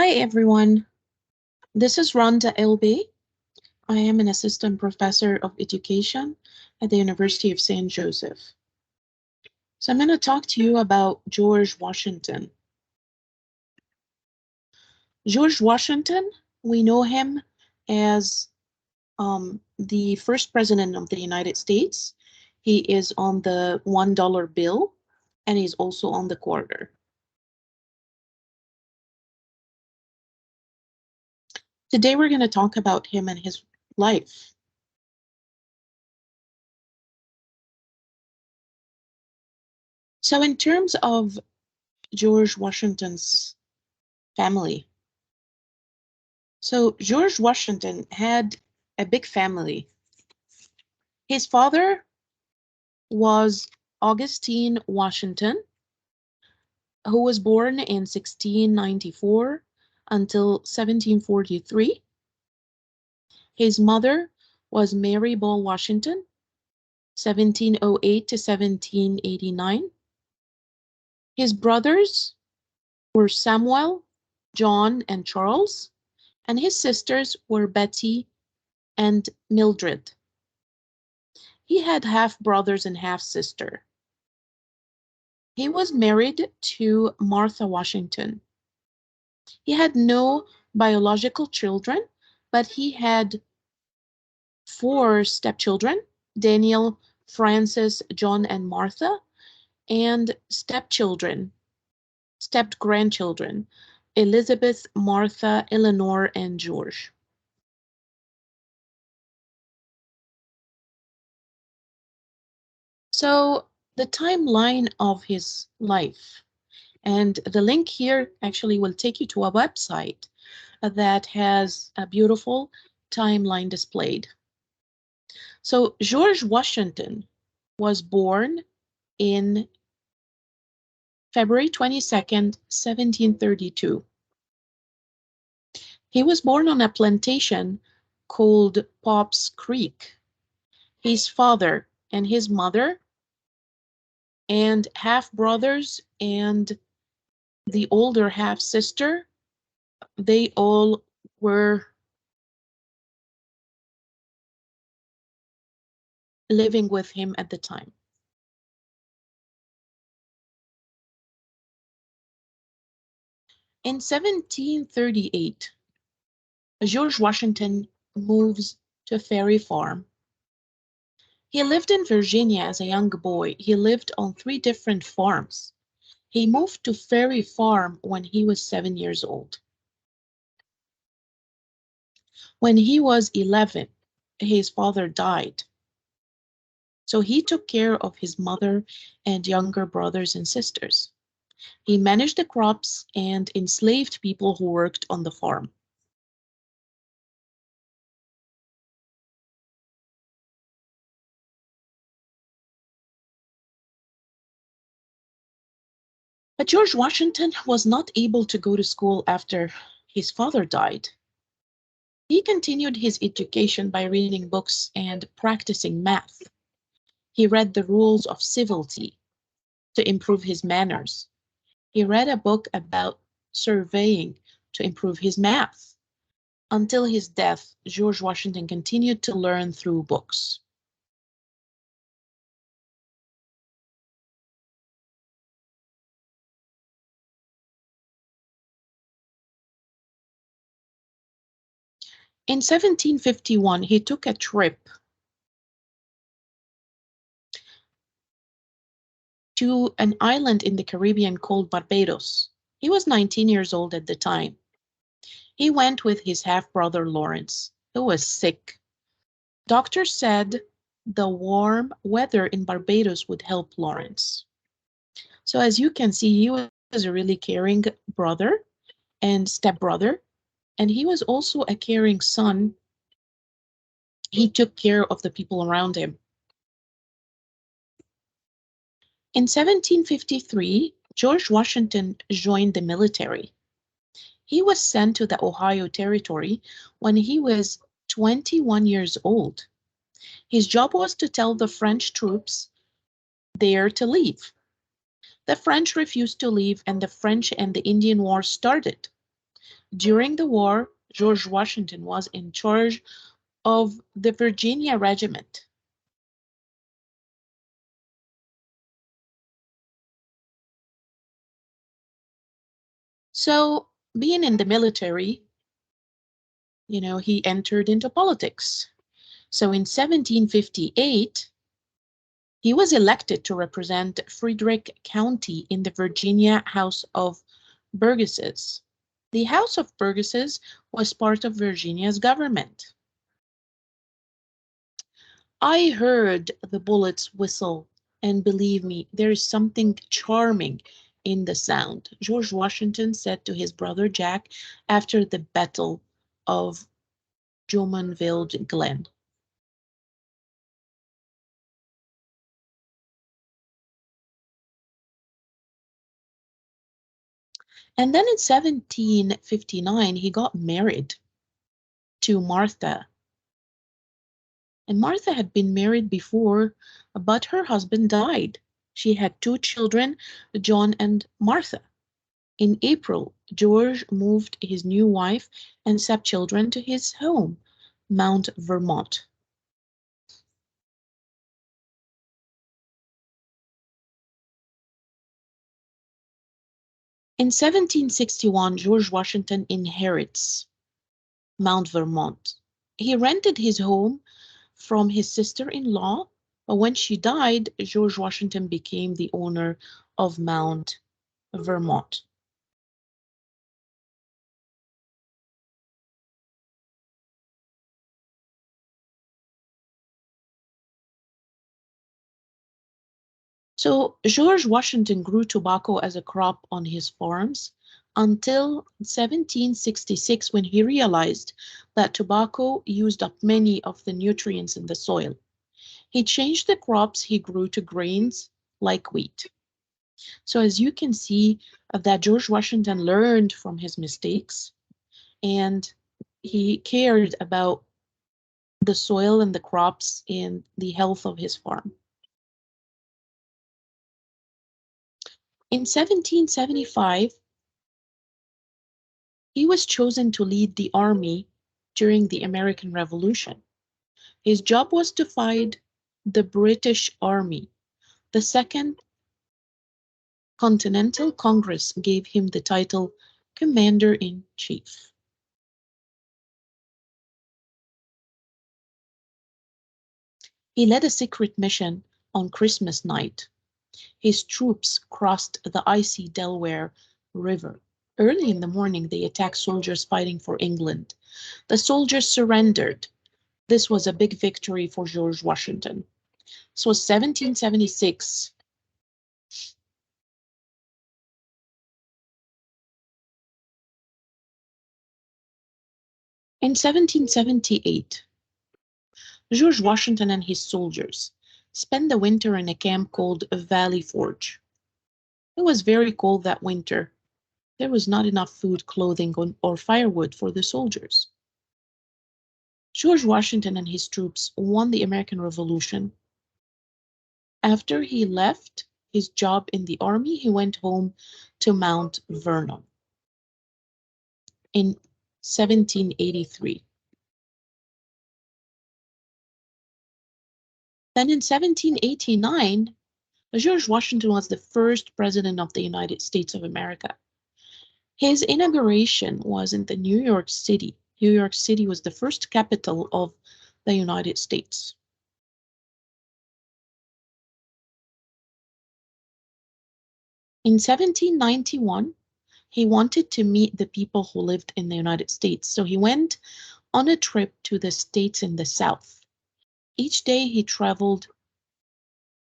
Hi, everyone. This is Rhonda LB. I am an assistant professor of education at the University of St. Joseph. So I'm going to talk to you about George Washington. George Washington, we know him as the first president of the United States. He is on the $1 bill, and he's also on the quarter. Today, we're going to talk about him and his life. So in terms of George Washington's family, so George Washington had a big family. His father was Augustine Washington, who was born in 1694 until 1743. His mother was Mary Ball Washington, 1708 to 1789. His brothers were Samuel, John, and Charles, and his sisters were Betty and Mildred. He had half brothers and half sister. He was married to Martha Washington. He had no biological children, but he had 4 stepchildren: Daniel, Francis, John, and Martha, and step-grandchildren, Elizabeth, Martha, Eleanor, and George. So the timeline of his life, and the link here actually will take you to a website that has a beautiful timeline displayed. So George Washington was born in February 22nd, 1732. He was born on a plantation called Pops Creek. His father and his mother and half brothers and the older half sister, they all were living with him at the time. In 1738, George Washington moves to Ferry Farm. He lived in Virginia as a young boy. He lived on 3 different farms. He moved to Ferry Farm when he was 7 years old. When he was 11, his father died. So he took care of his mother and younger brothers and sisters. He managed the crops and enslaved people who worked on the farm. But George Washington was not able to go to school after his father died. He continued his education by reading books and practicing math. He read the rules of civility to improve his manners. He read a book about surveying to improve his math. Until his death, George Washington continued to learn through books. In 1751, he took a trip to an island in the Caribbean called Barbados. He was 19 years old at the time. He went with his half-brother Lawrence, who was sick. Doctors said the warm weather in Barbados would help Lawrence. So as you can see, he was a really caring brother and stepbrother, and he was also a caring son. He took care of the people around him. In 1753, George Washington joined the military. He was sent to the Ohio Territory when he was 21 years old. His job was to tell the French troops there to leave. The French refused to leave, and the French and the Indian War started. During the war, George Washington was in charge of the Virginia Regiment. So, being in the military, he entered into politics. So in 1758, he was elected to represent Frederick County in the Virginia House of Burgesses. The House of Burgesses was part of Virginia's government. I heard the bullets whistle, and believe me, there is something charming in the sound, George Washington said to his brother Jack after the Battle of Jumonville Glen. And then in 1759, he got married to Martha. And Martha had been married before, but her husband died. She had two children, John and Martha. In April, George moved his new wife and stepchildren to his home, Mount Vermont. In 1761, George Washington inherits Mount Vermont. He rented his home from his sister-in-law, but when she died, George Washington became the owner of Mount Vermont. So George Washington grew tobacco as a crop on his farms until 1766 when he realized that tobacco used up many of the nutrients in the soil. He changed the crops he grew to grains like wheat. So as you can see that George Washington learned from his mistakes and he cared about the soil and the crops and the health of his farm. In 1775, he was chosen to lead the army during the American Revolution. His job was to fight the British Army. The Second Continental Congress gave him the title Commander-in-Chief. He led a secret mission on Christmas night. His troops crossed the icy Delaware River. Early in the morning, they attacked soldiers fighting for England. The soldiers surrendered. This was a big victory for George Washington. So 1776. In 1778, George Washington and his soldiers spent the winter in a camp called Valley Forge. It was very cold that winter. There was not enough food, clothing, or firewood for the soldiers. George Washington and his troops won the American Revolution. After he left his job in the army, he went home to Mount Vernon in 1783. Then in 1789, George Washington was the first president of the United States of America. His inauguration was in the New York City. New York City was the first capital of the United States. In 1791, he wanted to meet the people who lived in the United States, so he went on a trip to the states in the South. Each day he traveled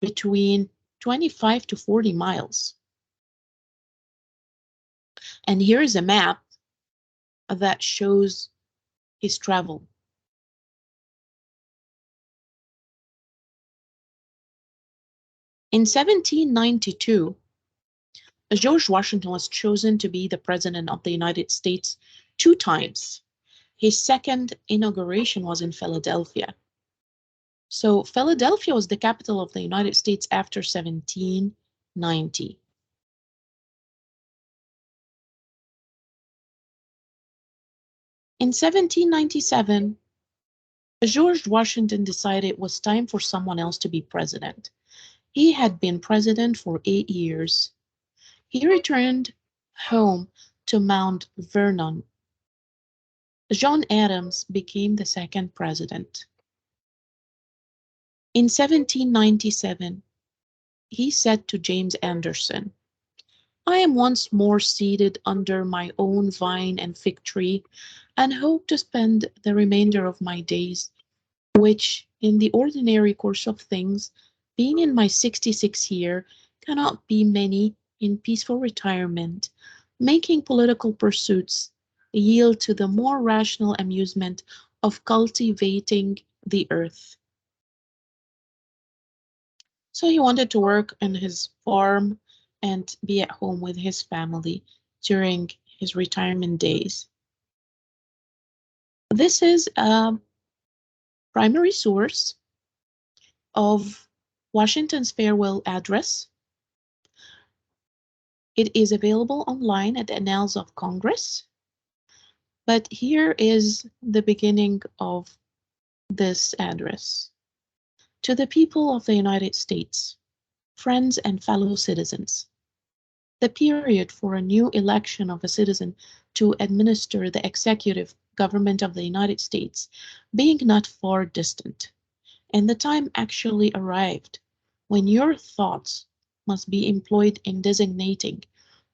between 25 to 40 miles. And here is a map that shows his travel. In 1792, George Washington was chosen to be the President of the United States 2 times. His second inauguration was in Philadelphia. So Philadelphia was the capital of the United States after 1790. In 1797, George Washington decided it was time for someone else to be president. He had been president for 8 years. He returned home to Mount Vernon. John Adams became the second president. In 1797, he said to James Anderson, "I am once more seated under my own vine and fig tree, and hope to spend the remainder of my days, which, in the ordinary course of things, being in my 66th year, cannot be many, in peaceful retirement, making political pursuits yield to the more rational amusement of cultivating the earth." So he wanted to work on his farm and be at home with his family during his retirement days. This is a primary source of Washington's farewell address. It is available online at the Annals of Congress. But here is the beginning of this address. To the people of the United States, friends and fellow citizens, the period for a new election of a citizen to administer the executive government of the United States being not far distant, and the time actually arrived when your thoughts must be employed in designating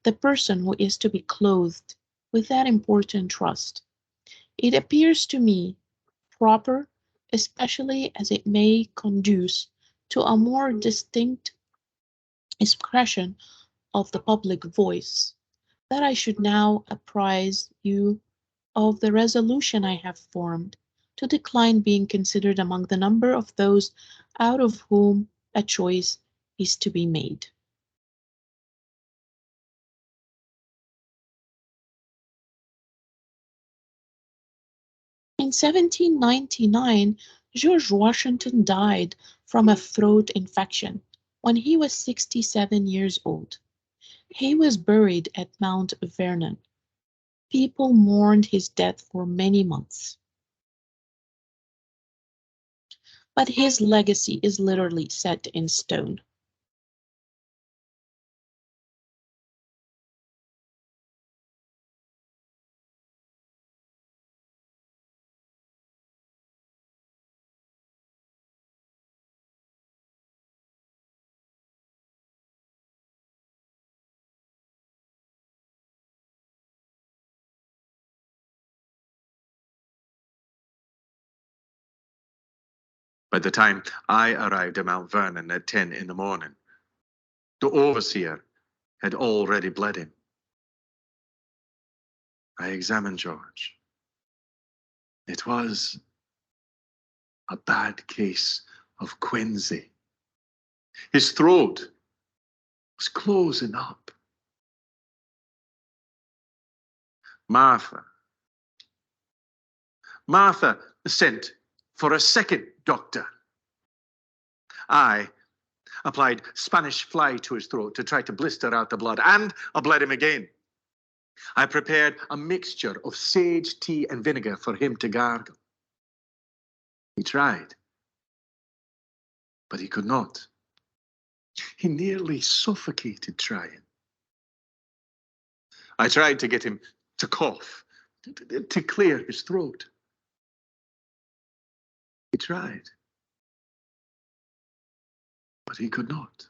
the person who is to be clothed with that important trust, it appears to me proper, especially as it may conduce to a more distinct expression of the public voice, that I should now apprise you of the resolution I have formed to decline being considered among the number of those out of whom a choice is to be made. In 1799, George Washington died from a throat infection when he was 67 years old. He was buried at Mount Vernon. People mourned his death for many months. But his legacy is literally set in stone. By the time I arrived at Mount Vernon at 10 in the morning, the overseer had already bled him. I examined George. It was a bad case of quinsy. His throat was closing up. Martha sent for a second doctor. I applied Spanish fly to his throat to try to blister out the blood, and I bled him again. I prepared a mixture of sage, tea, and vinegar for him to gargle. He tried, but he could not. He nearly suffocated trying. I tried to get him to cough, to clear his throat. He tried, but he could not.